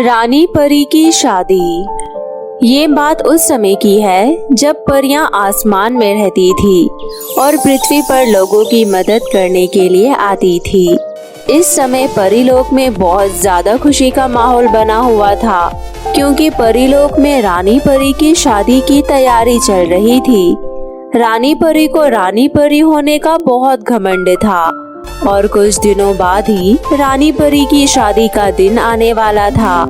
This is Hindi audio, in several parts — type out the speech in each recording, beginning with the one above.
रानी परी की शादी। ये बात उस समय की है जब परियां आसमान में रहती थी और पृथ्वी पर लोगों की मदद करने के लिए आती थी। इस समय परीलोक में बहुत ज्यादा खुशी का माहौल बना हुआ था, क्योंकि परीलोक में रानी परी की शादी की तैयारी चल रही थी। रानी परी को रानी परी होने का बहुत घमंड था और कुछ दिनों बाद ही रानी परी की शादी का दिन आने वाला था।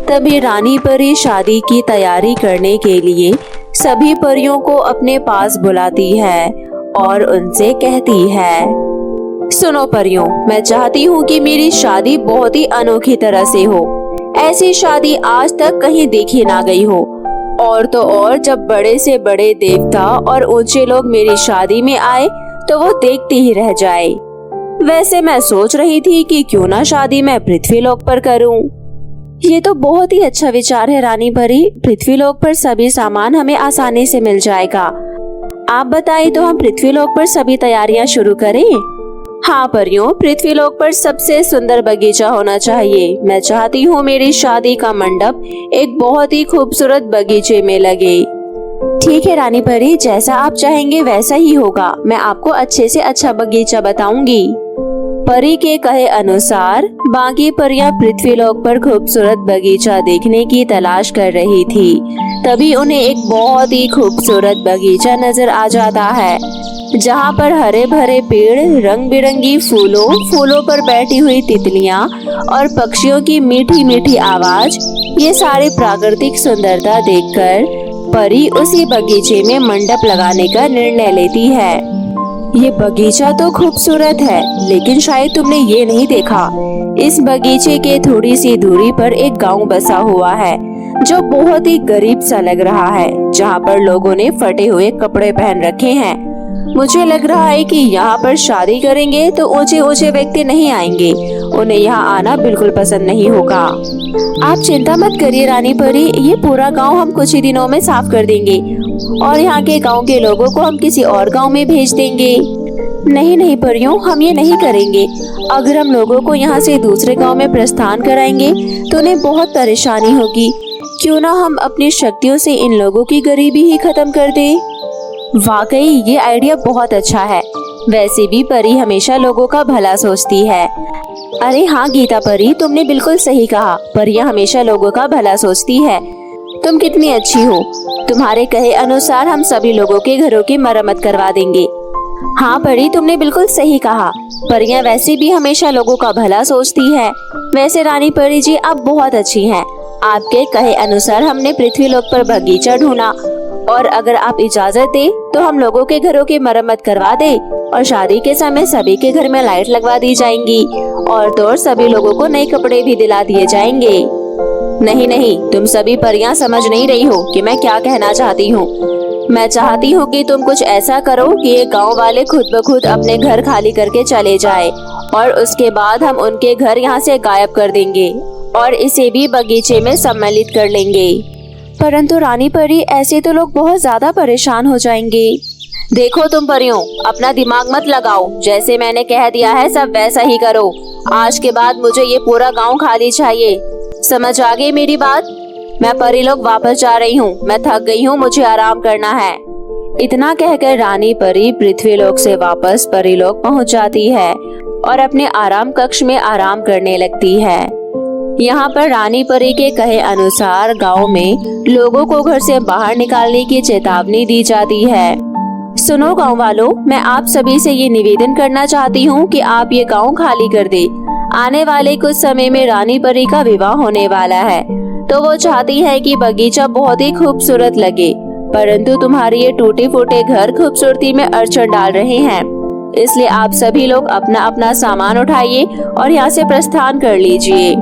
तभी रानी परी शादी की तैयारी करने के लिए सभी परियों को अपने पास बुलाती है और उनसे कहती है, सुनो परियों, मैं चाहती हूँ कि मेरी शादी बहुत ही अनोखी तरह से हो। ऐसी शादी आज तक कहीं देखी ना गई हो। और तो और जब बड़े से बड़े देवता और ऊंचे लोग मेरी शादी में आए तो वो देखते ही रह जाए। वैसे मैं सोच रही थी कि क्यों ना शादी मैं पृथ्वीलोक पर करूं। ये तो बहुत ही अच्छा विचार है रानी परी। पृथ्वीलोक पर सभी सामान हमें आसानी से मिल जाएगा। आप बताइए तो हम पृथ्वीलोक पर सभी तैयारियां शुरू करें। हाँ परियों, पृथ्वीलोक पर सबसे सुंदर बगीचा होना चाहिए। मैं चाहती हूँ मेरी शादी का मंडप एक बहुत ही खूबसूरत बगीचे में लगे। ठीक है रानी परी, जैसा आप चाहेंगे वैसा ही होगा। मैं आपको अच्छे से अच्छा बगीचा बताऊंगी। परी के कहे अनुसार बाकी परियां पृथ्वीलोक पर खूबसूरत बगीचा देखने की तलाश कर रही थी। तभी उन्हें एक बहुत ही खूबसूरत बगीचा नजर आ जाता है, जहाँ पर हरे भरे पेड़, रंग बिरंगी फूलों पर बैठी हुई तितलियाँ और पक्षियों की मीठी मीठी आवाज। ये सारी प्राकृतिक सुंदरता देखकर परी उसी बगीचे में मंडप लगाने का निर्णय लेती है। ये बगीचा तो खूबसूरत है, लेकिन शायद तुमने ये नहीं देखा, इस बगीचे के थोड़ी सी दूरी पर एक गांव बसा हुआ है जो बहुत ही गरीब सा लग रहा है, जहाँ पर लोगों ने फटे हुए कपड़े पहन रखे हैं। मुझे लग रहा है कि यहाँ पर शादी करेंगे तो ऊंचे ऊंचे व्यक्ति नहीं आएंगे, उन्हें यहाँ आना बिल्कुल पसंद नहीं होगा। आप चिंता मत करिए रानी परी, ये पूरा गांव हम कुछ ही दिनों में साफ कर देंगे और यहाँ के गांव के लोगों को हम किसी और गांव में भेज देंगे। नहीं नहीं परियों, हम ये नहीं करेंगे। अगर हम लोगों को यहाँ से दूसरे गांव में प्रस्थान कराएंगे तो उन्हें बहुत परेशानी होगी। क्यों ना हम अपनी शक्तियों से इन लोगों की गरीबी ही खत्म कर दे। वाकई ये आइडिया बहुत अच्छा है। वैसे भी परी हमेशा लोगों का भला सोचती है। अरे हाँ गीता परी, तुमने बिल्कुल सही कहा। परियां हमेशा लोगों का भला सोचती है। तुम कितनी अच्छी हो। तुम्हारे कहे अनुसार हम सभी लोगों के घरों की मरम्मत करवा देंगे। हाँ परी, तुमने बिल्कुल सही कहा। परियां वैसे भी हमेशा लोगों का भला सोचती है। वैसे रानी परी जी, आप बहुत अच्छी हैं। आपके कहे अनुसार हमने पृथ्वीलोक पर बगीचा ढूंढा और अगर आप इजाजत दे तो हम लोगों के घरों की मरम्मत करवा दे और शादी के समय सभी के घर में लाइट लगवा दी जाएंगी और तो और सभी लोगों को नए कपड़े भी दिला दिए जाएंगे। नहीं नहीं, तुम सभी परियां समझ नहीं रही हो कि मैं क्या कहना चाहती हूँ। मैं चाहती हूँ कि तुम कुछ ऐसा करो कि ये गाँव वाले खुद ब खुद अपने घर खाली करके चले जाए और उसके बाद हम उनके घर यहाँ से गायब कर देंगे और इसे भी बगीचे में सम्मिलित कर लेंगे। परंतु रानी परी, ऐसे तो लोग बहुत ज्यादा परेशान हो जाएंगे। देखो तुम परियों, अपना दिमाग मत लगाओ। जैसे मैंने कह दिया है सब वैसा ही करो। आज के बाद मुझे ये पूरा गांव खाली चाहिए। समझ आ गई मेरी बात? मैं परीलोक वापस जा रही हूँ। मैं थक गई हूँ, मुझे आराम करना है। इतना कहकर रानी परी पृथ्वीलोक से वापस परीलोक पहुँच जाती है और अपने आराम कक्ष में आराम करने लगती है। यहाँ पर रानी परी के कहे अनुसार गांव में लोगों को घर से बाहर निकालने की चेतावनी दी जाती है। सुनो गांव वालों, मैं आप सभी से ये निवेदन करना चाहती हूँ कि आप ये गांव खाली कर दे। आने वाले कुछ समय में रानी परी का विवाह होने वाला है, तो वो चाहती है कि बगीचा बहुत ही खूबसूरत लगे, परंतु तुम्हारे ये टूटे फूटे घर खूबसूरती में अड़चन डाल रहे हैं। इसलिए आप सभी लोग अपना अपना सामान उठाइए और यहाँ से प्रस्थान कर लीजिए।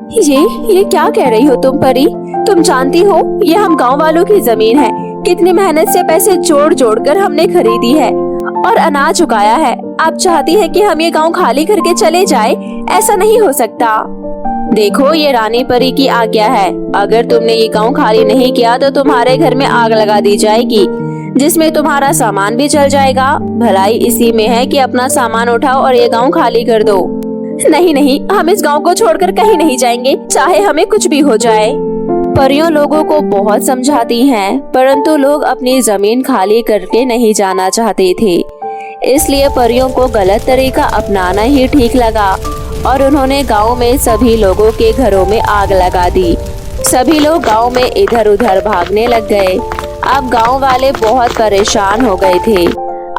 ये क्या कह रही हो तुम परी? तुम जानती हो ये हम गांव वालों की जमीन है। कितनी मेहनत से पैसे जोड़ जोड़ कर हमने खरीदी है और अनाज उगाया है। आप चाहती है कि हम ये गांव खाली करके चले जाए? ऐसा नहीं हो सकता। देखो, ये रानी परी की आज्ञा है। अगर तुमने ये गांव खाली नहीं किया तो तुम्हारे घर में आग लगा दी जाएगी, जिसमें तुम्हारा सामान भी जल जाएगा। भलाई इसी में है कि अपना सामान उठाओ और ये गांव खाली कर दो। नहीं नहीं, हम इस गांव को छोड़कर कहीं नहीं जाएंगे, चाहे हमें कुछ भी हो जाए। परियों लोगों को बहुत समझाती हैं, परंतु लोग अपनी जमीन खाली करके नहीं जाना चाहते थे। इसलिए परियों को गलत तरीका अपनाना ही ठीक लगा और उन्होंने गांव में सभी लोगों के घरों में आग लगा दी। सभी लोग गांव में इधर उधर भागने लग गए। अब गांव वाले बहुत परेशान हो गए थे।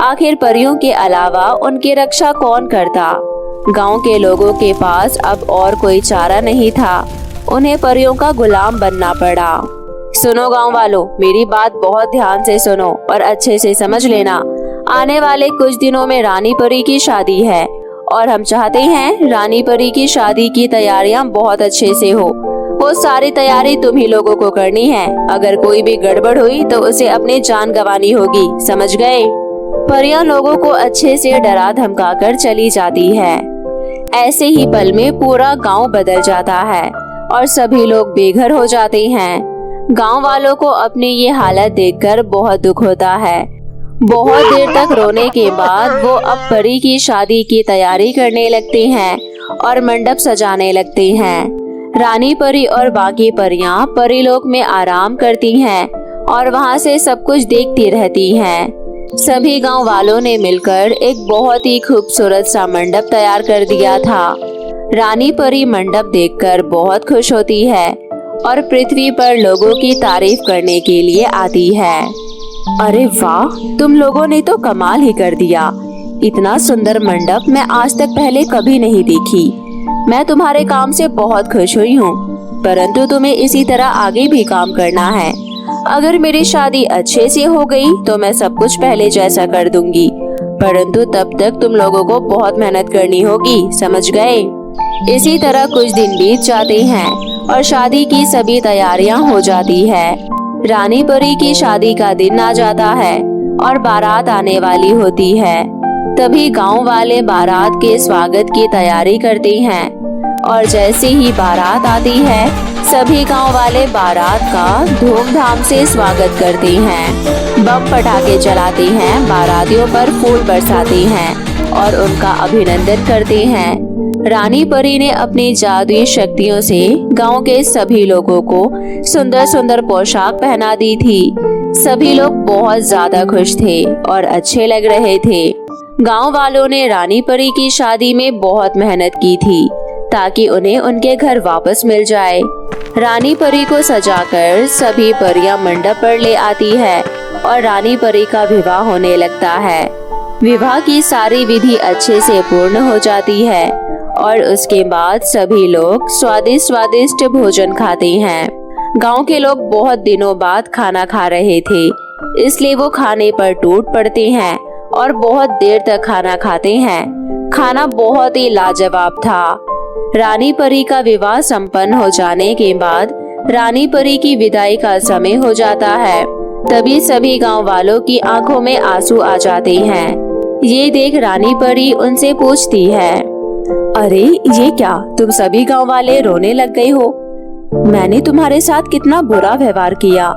आखिर परियों के अलावा उनकी रक्षा कौन करता? गांव के लोगों के पास अब और कोई चारा नहीं था। उन्हें परियों का गुलाम बनना पड़ा। सुनो गांव वालों, मेरी बात बहुत ध्यान से सुनो और अच्छे से समझ लेना। आने वाले कुछ दिनों में रानी परी की शादी है और हम चाहते हैं रानी परी की शादी की तैयारियां बहुत अच्छे से हो। वो सारी तैयारी तुम ही लोगों को करनी है। अगर कोई भी गड़बड़ हुई तो उसे अपनी जान गंवानी होगी, समझ गए? परियां लोगों को अच्छे से डरा धमका कर चली जाती है। ऐसे ही पल में पूरा गांव बदल जाता है और सभी लोग बेघर हो जाते हैं। गांव वालों को अपनी ये हालत देखकर बहुत दुख होता है। बहुत देर तक रोने के बाद वो अब परी की शादी की तैयारी करने लगते हैं और मंडप सजाने लगते हैं। रानी परी और बाकी परियां परीलोक में आराम करती हैं और वहां से सब कुछ देखती रहती हैं। सभी गांव वालों ने मिलकर एक बहुत ही खूबसूरत सा मंडप तैयार कर दिया था। रानी परी मंडप देखकर बहुत खुश होती है और पृथ्वी पर लोगों की तारीफ करने के लिए आती है। अरे वाह, तुम लोगों ने तो कमाल ही कर दिया। इतना सुंदर मंडप मैं आज तक पहले कभी नहीं देखी। मैं तुम्हारे काम से बहुत खुश हुई हूँ, परंतु तुम्हें इसी तरह आगे भी काम करना है। अगर मेरी शादी अच्छे से हो गई तो मैं सब कुछ पहले जैसा कर दूंगी, परंतु तब तक तुम लोगों को बहुत मेहनत करनी होगी, समझ गए? इसी तरह कुछ दिन बीत जाते हैं और शादी की सभी तैयारियां हो जाती है। रानी परी की शादी का दिन आ जाता है और बारात आने वाली होती है। तभी गांव वाले बारात के स्वागत की तैयारी करते हैं और जैसे ही बारात आती है सभी गांव वाले बारात का धूमधाम से स्वागत करते हैं। बम पटाखे चलाते हैं, बारातियों पर फूल बरसाते हैं और उनका अभिनंदन करते हैं। रानी परी ने अपनी जादुई शक्तियों से गांव के सभी लोगों को सुंदर सुंदर पोशाक पहना दी थी। सभी लोग बहुत ज्यादा खुश थे और अच्छे लग रहे थे। गांव वालों ने रानी परी की शादी में बहुत मेहनत की थी ताकि उन्हें उनके घर वापस मिल जाए। रानी परी को सजाकर सभी परियां मंडप पर ले आती है और रानी परी का विवाह होने लगता है। विवाह की सारी विधि अच्छे से पूर्ण हो जाती है और उसके बाद सभी लोग स्वादिष्ट स्वादिष्ट भोजन खाते हैं। गांव के लोग बहुत दिनों बाद खाना खा रहे थे, इसलिए वो खाने पर टूट पड़ते हैं और बहुत देर तक खाना खाते हैं। खाना बहुत ही लाजवाब था। रानी परी का विवाह संपन्न हो जाने के बाद रानी परी की विदाई का समय हो जाता है। तभी सभी गांव वालों की आंखों में आंसू आ जाते हैं। ये देख रानी परी उनसे पूछती है, अरे ये क्या, तुम सभी गांव वाले रोने लग गए हो? मैंने तुम्हारे साथ कितना बुरा व्यवहार किया,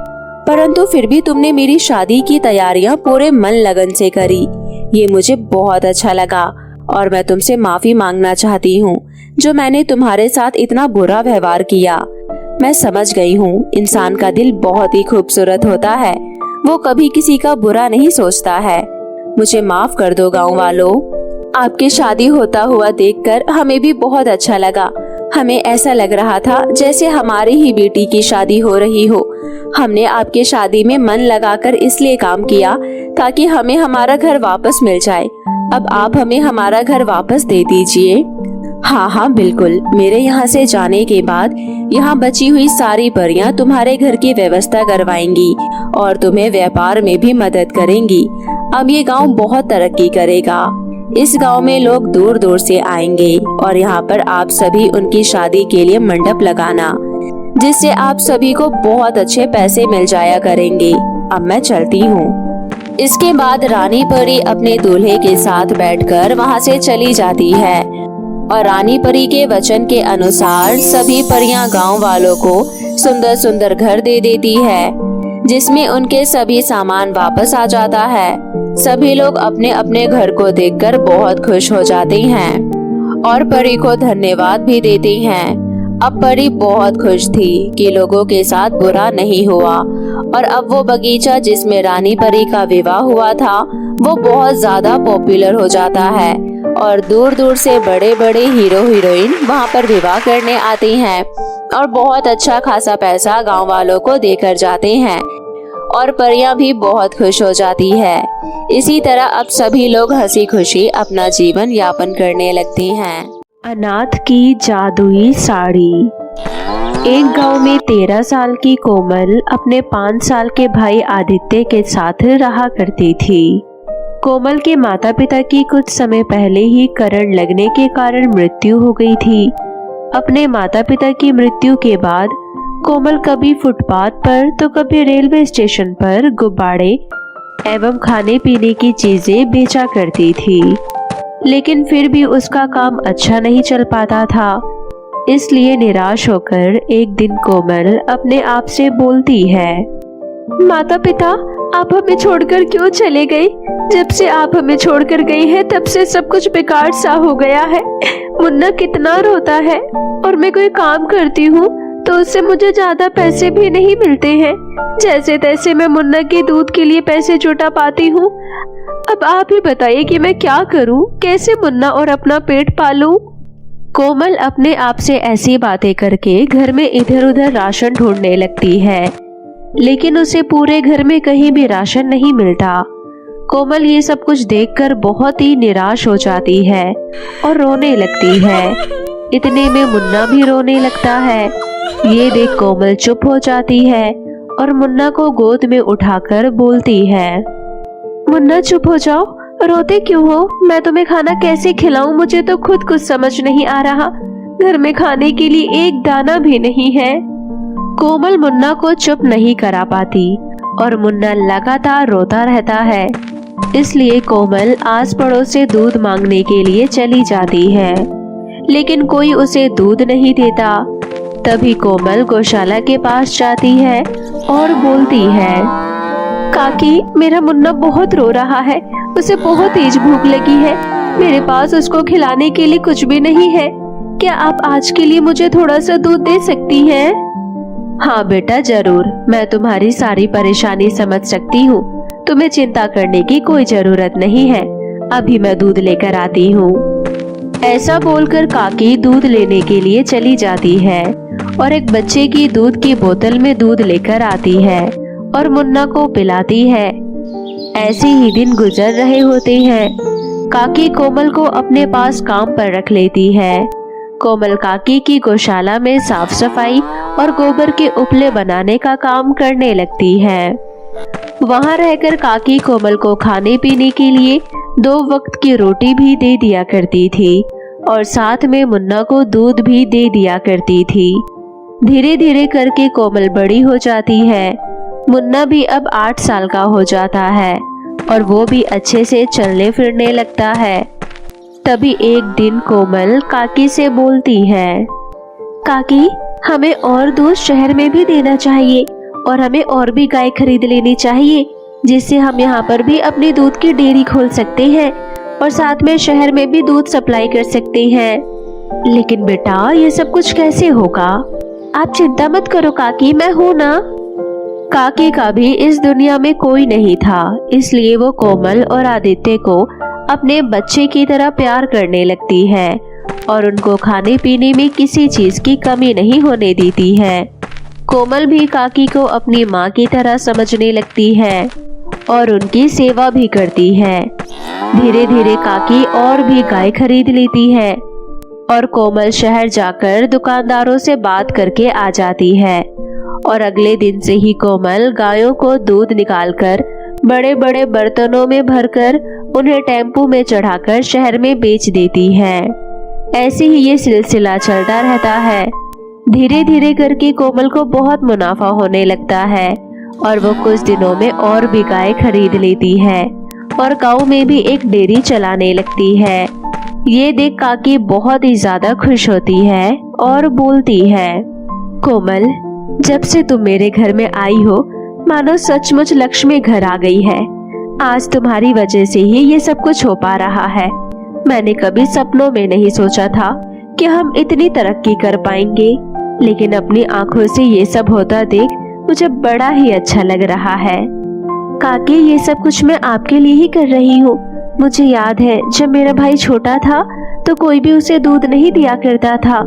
परंतु फिर भी तुमने मेरी शादी की तैयारियां पूरे मन लगन से करी। ये मुझे बहुत अच्छा लगा और मैं तुमसे माफी मांगना चाहती हूँ जो मैंने तुम्हारे साथ इतना बुरा व्यवहार किया। मैं समझ गई हूँ इंसान का दिल बहुत ही खूबसूरत होता है, वो कभी किसी का बुरा नहीं सोचता है। मुझे माफ कर दो गाँव वालों। आपकी शादी होता हुआ देखकर हमें भी बहुत अच्छा लगा। हमें ऐसा लग रहा था जैसे हमारी ही बेटी की शादी हो रही हो। हमने आपके शादी में मन लगाकर इसलिए काम किया ताकि हमें हमारा घर वापस मिल जाए। अब आप हमें हमारा घर वापस दे दीजिए। हाँ हाँ बिल्कुल, मेरे यहाँ से जाने के बाद यहाँ बची हुई सारी परियां तुम्हारे घर की व्यवस्था करवाएंगी और तुम्हें व्यापार में भी मदद करेंगी। अब ये गांव बहुत तरक्की करेगा। इस गांव में लोग दूर दूर से आएंगे और यहाँ पर आप सभी उनकी शादी के लिए मंडप लगाना, जिससे आप सभी को बहुत अच्छे पैसे मिल जाया करेंगे। अब मैं चलती हूँ। इसके बाद रानी परी अपने दूल्हे के साथ बैठकर वहाँ से चली जाती है और रानी परी के वचन के अनुसार सभी परियां गांव वालों को सुंदर सुंदर घर दे देती है, जिसमें उनके सभी सामान वापस आ जाता है। सभी लोग अपने अपने घर को देखकर बहुत खुश हो जाते हैं और परी को धन्यवाद भी देती हैं। अब परी बहुत खुश थी कि लोगों के साथ बुरा नहीं हुआ और अब वो बगीचा जिसमें रानी परी का विवाह हुआ था वो बहुत ज्यादा पॉपुलर हो जाता है और दूर दूर से बड़े बड़े हीरो हीरोइन वहाँ पर विवाह करने आती हैं और बहुत अच्छा खासा पैसा गांव वालों को देकर जाते हैं और परियां भी बहुत खुश हो जाती है। इसी तरह अब सभी लोग हंसी खुशी अपना जीवन यापन करने लगती हैं। अनाथ की जादुई साड़ी। एक गांव में 13 साल की कोमल अपने 5 साल के भाई आदित्य के साथ रहा करती थी। कोमल के माता पिता की कुछ समय पहले ही करंट लगने के कारण मृत्यु हो गई थी। अपने माता पिता की मृत्यु के बाद कोमल कभी फुटपाथ पर तो कभी रेलवे स्टेशन पर गुब्बारे एवं खाने पीने की चीजें बेचा करती थी, लेकिन फिर भी उसका काम अच्छा नहीं चल पाता था। इसलिए निराश होकर एक दिन कोमल अपने आप से बोलती है, माता पिता आप हमें छोड़कर क्यों चले गए? जब से आप हमें छोड़कर गई हैं तब से सब कुछ बेकार सा हो गया है। मुन्ना कितना रोता है और मैं कोई काम करती हूँ तो उससे मुझे ज्यादा पैसे भी नहीं मिलते हैं। जैसे तैसे मैं मुन्ना के दूध के लिए पैसे जुटा पाती हूँ। अब आप ही बताइए कि मैं क्या करूँ, कैसे मुन्ना और अपना पेट पालूं? कोमल अपने आप से ऐसी बातें करके घर में इधर उधर राशन ढूंढने लगती है, लेकिन उसे पूरे घर में कहीं भी राशन नहीं मिलता। कोमल ये सब कुछ देखकर बहुत ही निराश हो जाती है और रोने लगती है। इतने में मुन्ना भी रोने लगता है। ये देख कोमल चुप हो जाती है और मुन्ना को गोद में उठाकर बोलती है, मुन्ना चुप हो जाओ, रोते क्यों हो? मैं तुम्हें खाना कैसे खिलाऊं? मुझे तो खुद कुछ समझ नहीं आ रहा। घर में खाने के लिए एक दाना भी नहीं है। कोमल मुन्ना को चुप नहीं करा पाती और मुन्ना लगातार रोता रहता है। इसलिए कोमल आस पड़ोस से दूध मांगने के लिए चली जाती है, लेकिन कोई उसे दूध नहीं देता। तभी कोमल गौशाला के पास जाती है और बोलती है, काकी मेरा मुन्ना बहुत रो रहा है, उसे बहुत तेज भूख लगी है। मेरे पास उसको खिलाने के लिए कुछ भी नहीं है। क्या आप आज के लिए मुझे थोड़ा सा दूध दे सकती हैं? हाँ बेटा जरूर, मैं तुम्हारी सारी परेशानी समझ सकती हूँ। तुम्हें चिंता करने की कोई जरूरत नहीं है। अभी मैं दूध लेकर आती हूँ। ऐसा बोलकर काकी दूध लेने के लिए चली जाती है और एक बच्चे की दूध की बोतल में दूध लेकर आती है और मुन्ना को पिलाती है। ऐसे ही दिन गुजर रहे होते हैं। काकी कोमल को अपने पास काम पर रख लेती है। कोमल काकी की गौशाला में साफ सफाई और गोबर के उपले बनाने का काम करने लगती है। वहां रहकर काकी कोमल को खाने पीने के लिए 2 वक्त की रोटी भी दे दिया करती थी और साथ में मुन्ना को दूध भी दे दिया करती थी। धीरे धीरे करके कोमल बड़ी हो जाती है। मुन्ना भी अब 8 साल का हो जाता है और वो भी अच्छे से चलने फिरने लगता है। तभी एक दिन कोमल काकी से बोलती है, काकी हमें और दूध शहर में भी देना चाहिए और हमें और भी गाय खरीद लेनी चाहिए, जिससे हम यहाँ पर भी अपनी दूध की डेयरी खोल सकते हैं और साथ में शहर में भी दूध सप्लाई कर सकते हैं। लेकिन बेटा ये सब कुछ कैसे होगा? आप चिंता मत करो काकी, मैं हूँ ना। काकी का भी इस दुनिया में कोई नहीं था, इसलिए वो कोमल और आदित्य को अपने बच्चे की तरह प्यार करने लगती है और उनको खाने पीने में किसी चीज की कमी नहीं होने देती है। कोमल भी काकी को अपनी माँ की तरह समझने लगती है और उनकी सेवा भी करती है। धीरे धीरे काकी और भी गाय खरीद लेती है और कोमल शहर जाकर दुकानदारों से बात करके आ जाती है और अगले दिन से ही कोमल गायों को दूध निकालकर बड़े बड़े बर्तनों में भरकर उन्हें टेम्पो में चढ़ाकर शहर में बेच देती है। ऐसे ही ये सिलसिला चलता रहता है। धीरे धीरे करके कोमल को बहुत मुनाफा होने लगता है और वो कुछ दिनों में और भी गाय खरीद लेती है और गांव में भी एक डेयरी चलाने लगती है। ये देख काकी बहुत ही ज्यादा खुश होती है और बोलती है, कोमल जब से तुम मेरे घर में आई हो मानो सचमुच लक्ष्मी घर आ गई है। आज तुम्हारी वजह से ही ये सब कुछ हो पा रहा है। मैंने कभी सपनों में नहीं सोचा था कि हम इतनी तरक्की कर पाएंगे, लेकिन अपनी आंखों से ये सब होता देख मुझे बड़ा ही अच्छा लग रहा है। काकी, ये सब कुछ मैं आपके लिए ही कर रही हूँ। मुझे याद है जब मेरा भाई छोटा था तो कोई भी उसे दूध नहीं दिया करता था,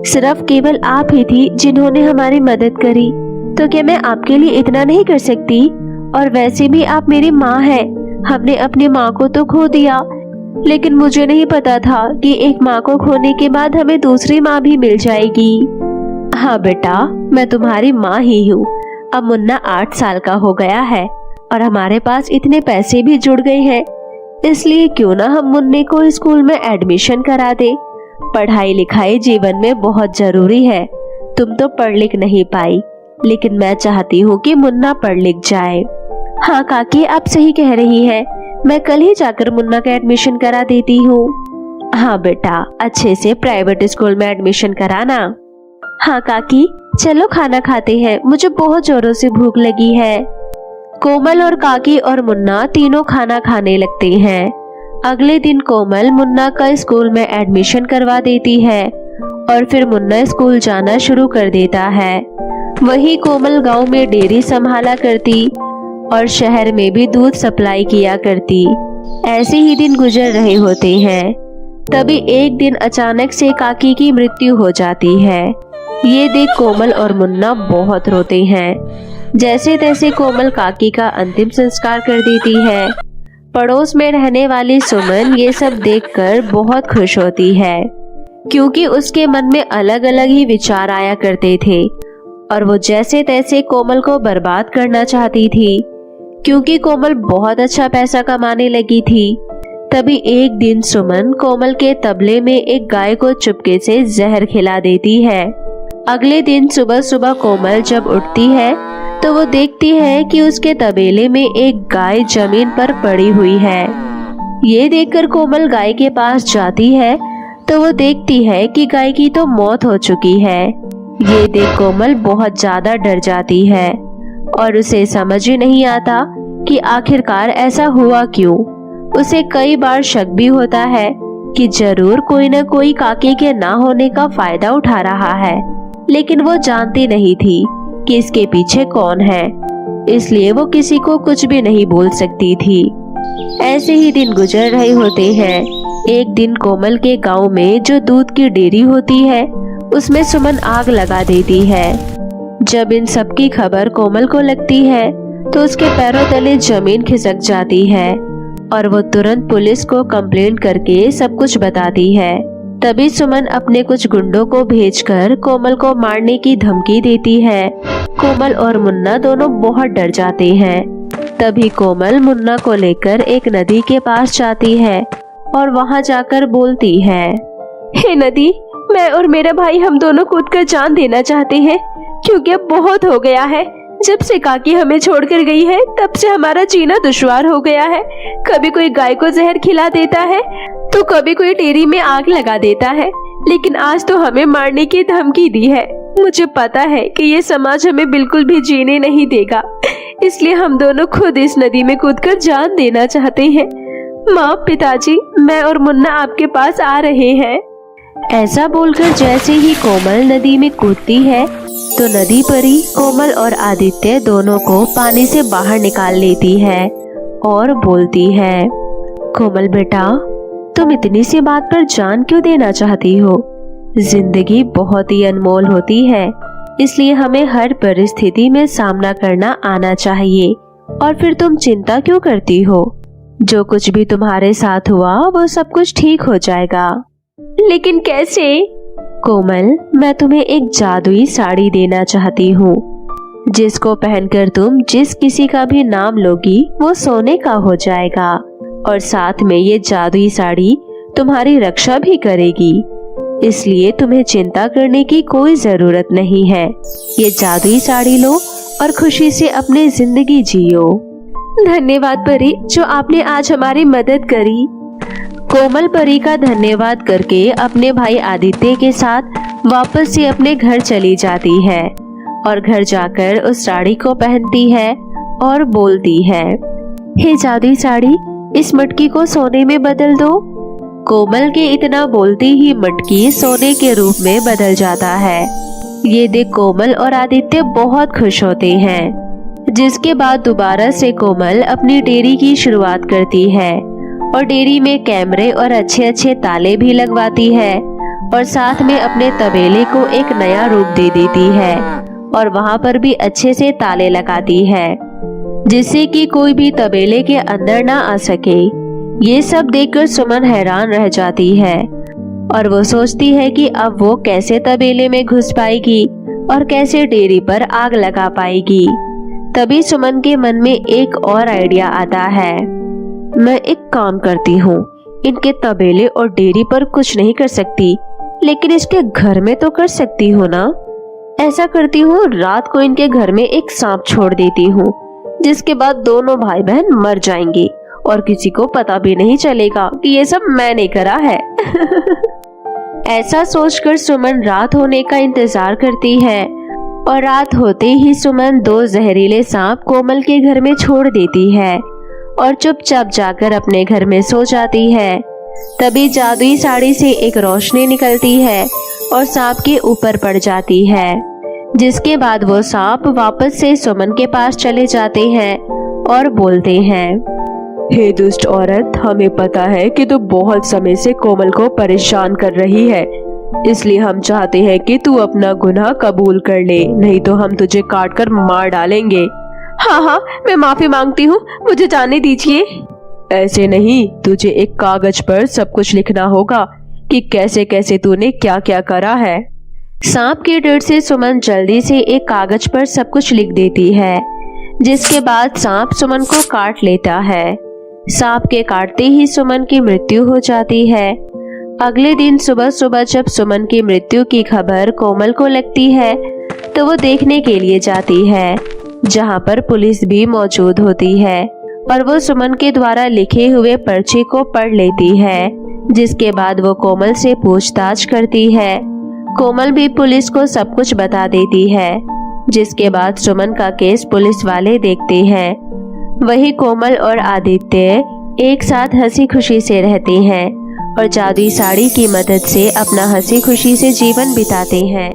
सिर्फ केवल आप ही थी जिन्होंने हमारी मदद करी। तो क्या मैं आपके लिए इतना नहीं कर सकती? और वैसे भी आप मेरी माँ हैं। हमने अपनी माँ को तो खो दिया, लेकिन मुझे नहीं पता था कि एक माँ को खोने के बाद हमें दूसरी माँ भी मिल जाएगी। हाँ बेटा, मैं तुम्हारी माँ ही हूँ। अब मुन्ना 8 साल का हो गया है और हमारे पास इतने पैसे भी जुड़ गए हैं, इसलिए क्यों ना हम मुन्ने को स्कूल में एडमिशन करा दे। पढ़ाई लिखाई जीवन में बहुत जरूरी है। तुम तो पढ़ लिख नहीं पाई, लेकिन मैं चाहती हूँ कि मुन्ना पढ़ लिख जाए। हाँ काकी, आप सही कह रही हैं। मैं कल ही जाकर मुन्ना का एडमिशन करा देती हूँ। हाँ बेटा, अच्छे से प्राइवेट स्कूल में एडमिशन कराना। हाँ काकी, चलो खाना खाते हैं, मुझे बहुत जोरों से भूख लगी है। कोमल और काकी और मुन्ना तीनों खाना खाने लगते हैं। अगले दिन कोमल मुन्ना का स्कूल में एडमिशन करवा देती है और फिर मुन्ना स्कूल जाना शुरू कर देता है। वहीं कोमल गांव में डेयरी संभाला करती और शहर में भी दूध सप्लाई किया करती। ऐसे ही दिन गुजर रहे होते हैं। तभी एक दिन अचानक से काकी की मृत्यु हो जाती है। ये देख कोमल और मुन्ना बहुत रोते हैं। जैसे तैसे कोमल काकी का अंतिम संस्कार कर देती है। पड़ोस में रहने वाली सुमन ये सब देखकर बहुत खुश होती है, क्योंकि उसके मन में अलग अलग ही विचार आया करते थे और वो जैसे तैसे कोमल को बर्बाद करना चाहती थी, क्योंकि कोमल बहुत अच्छा पैसा कमाने लगी थी। तभी एक दिन सुमन कोमल के तबले में एक गाय को चुपके से जहर खिला देती है। अगले दिन सुबह सुबह कोमल जब उठती है तो वो देखती है कि उसके तबेले में एक गाय जमीन पर पड़ी हुई है। ये देखकर कोमल गाय के पास जाती है तो वो देखती है कि गाय की तो मौत हो चुकी है। ये देख कोमल बहुत ज्यादा डर जाती है और उसे समझ ही नहीं आता कि आखिरकार ऐसा हुआ क्यों। उसे कई बार शक भी होता है कि जरूर कोई न कोई काकी के ना होने का फायदा उठा रहा है, लेकिन वो जानती नहीं थी कि इसके पीछे कौन है, इसलिए वो किसी को कुछ भी नहीं बोल सकती थी। ऐसे ही दिन गुजर रहे होते हैं। एक दिन कोमल के गांव में जो दूध की डेयरी होती है उसमें सुमन आग लगा देती है। जब इन सब की खबर कोमल को लगती है तो उसके पैरों तले जमीन खिसक जाती है और वो तुरंत पुलिस को कंप्लेंट करके सब कुछ बताती है। तभी सुमन अपने कुछ गुंडों को भेजकर कोमल को मारने की धमकी देती है। कोमल और मुन्ना दोनों बहुत डर जाते हैं। तभी कोमल मुन्ना को लेकर एक नदी के पास जाती है और वहां जाकर बोलती है, हे नदी, मैं और मेरा भाई हम दोनों कूदकर जान देना चाहते हैं, क्योंकि अब बहुत हो गया है। जब से काकी हमें छोड़कर गई है तब से हमारा जीना दुश्वार हो गया है। कभी कोई गाय को जहर खिला देता है तो कभी कोई डेयरी में आग लगा देता है, लेकिन आज तो हमें मारने की धमकी दी है। मुझे पता है कि ये समाज हमें बिल्कुल भी जीने नहीं देगा, इसलिए हम दोनों खुद इस नदी में कूदकर जान देना चाहते हैं। माँ, पिताजी, मैं और मुन्ना आपके पास आ रहे हैं। ऐसा बोलकर जैसे ही कोमल नदी में कूदती है तो नदी परी कोमल और आदित्य दोनों को पानी से बाहर निकाल लेती है और बोलती है, कोमल बेटा, तुम इतनी सी बात पर जान क्यों देना चाहती हो? जिंदगी बहुत ही अनमोल होती है, इसलिए हमें हर परिस्थिति में सामना करना आना चाहिए। और फिर तुम चिंता क्यों करती हो? जो कुछ भी तुम्हारे साथ हुआ वो सब कुछ ठीक हो जाएगा। लेकिन कैसे? कोमल, मैं तुम्हें एक जादुई साड़ी देना चाहती हूँ, जिसको पहनकर तुम जिस किसी का भी नाम लोगी वो सोने का हो जाएगा, और साथ में ये जादुई साड़ी तुम्हारी रक्षा भी करेगी, इसलिए तुम्हें चिंता करने की कोई जरूरत नहीं है। ये जादुई साड़ी लो और खुशी से अपनी जिंदगी जियो। धन्यवाद परी, जो आपने आज हमारी मदद करी। कोमल परी का धन्यवाद करके अपने भाई आदित्य के साथ वापस से अपने घर चली जाती है और घर जाकर उस साड़ी को पहनती है और बोलती है, हे जादुई साड़ी, इस मटकी को सोने में बदल दो। कोमल के इतना बोलते ही मटकी सोने के रूप में बदल जाता है। ये देख कोमल और आदित्य बहुत खुश होते हैं। जिसके बाद दोबारा से कोमल अपनी डेयरी की शुरुआत करती है और डेयरी में कैमरे और अच्छे अच्छे ताले भी लगवाती है और साथ में अपने तबेले को एक नया रूप दे देती है और वहाँ पर भी अच्छे से ताले लगाती है जिससे कि कोई भी तबेले के अंदर ना आ सके। ये सब देखकर सुमन हैरान रह जाती है और वो सोचती है कि अब वो कैसे तबेले में घुस पाएगी और कैसे डेयरी पर आग लगा पाएगी। तभी सुमन के मन में एक और आइडिया आता है। मैं एक काम करती हूँ, इनके तबेले और डेयरी पर कुछ नहीं कर सकती, लेकिन इसके घर में तो कर सकती हूँ ना। ऐसा करती हूँ, रात को इनके घर में एक सांप छोड़ देती हूँ, जिसके बाद दोनों भाई बहन मर जाएंगे और किसी को पता भी नहीं चलेगा कि ये सब मैंने करा है। ऐसा सोचकर सुमन रात होने का इंतजार करती है और रात होते ही सुमन 2 जहरीले सांप कोमल के घर में छोड़ देती है और चुपचाप जाकर अपने घर में सो जाती है। तभी जादुई साड़ी से एक रोशनी निकलती है और सांप के ऊपर पड़ जाती है, जिसके बाद वो सांप वापस से सुमन के पास चले जाते हैं और बोलते हैं, हे दुष्ट औरत, हमें पता है कि तू बहुत समय से कोमल को परेशान कर रही है, इसलिए हम चाहते हैं कि तू अपना गुनाह कबूल कर ले, नहीं तो हम तुझे काट कर मार डालेंगे। हाँ हाँ, मैं माफी मांगती हूँ, मुझे जाने दीजिए। ऐसे नहीं, तुझे एक कागज पर सब कुछ लिखना होगा कि कैसे कैसे तूने क्या क्या करा है। सांप के डर से सुमन जल्दी से एक कागज पर सब कुछ लिख देती है, जिसके बाद सांप सुमन को काट लेता है। सांप के काटते ही सुमन की मृत्यु हो जाती है। अगले दिन सुबह सुबह जब सुमन की मृत्यु की खबर कोमल को लगती है तो वो देखने के लिए जाती है, जहाँ पर पुलिस भी मौजूद होती है और वो सुमन के द्वारा लिखे हुए पर्चे को पढ़ लेती है, जिसके बाद वो कोमल से पूछताछ करती है। कोमल भी पुलिस को सब कुछ बता देती है, जिसके बाद सुमन का केस पुलिस वाले देखते हैं। वही कोमल और आदित्य एक साथ हंसी खुशी से रहते हैं और जादुई साड़ी की मदद से अपना हंसी खुशी से जीवन बिताते हैं।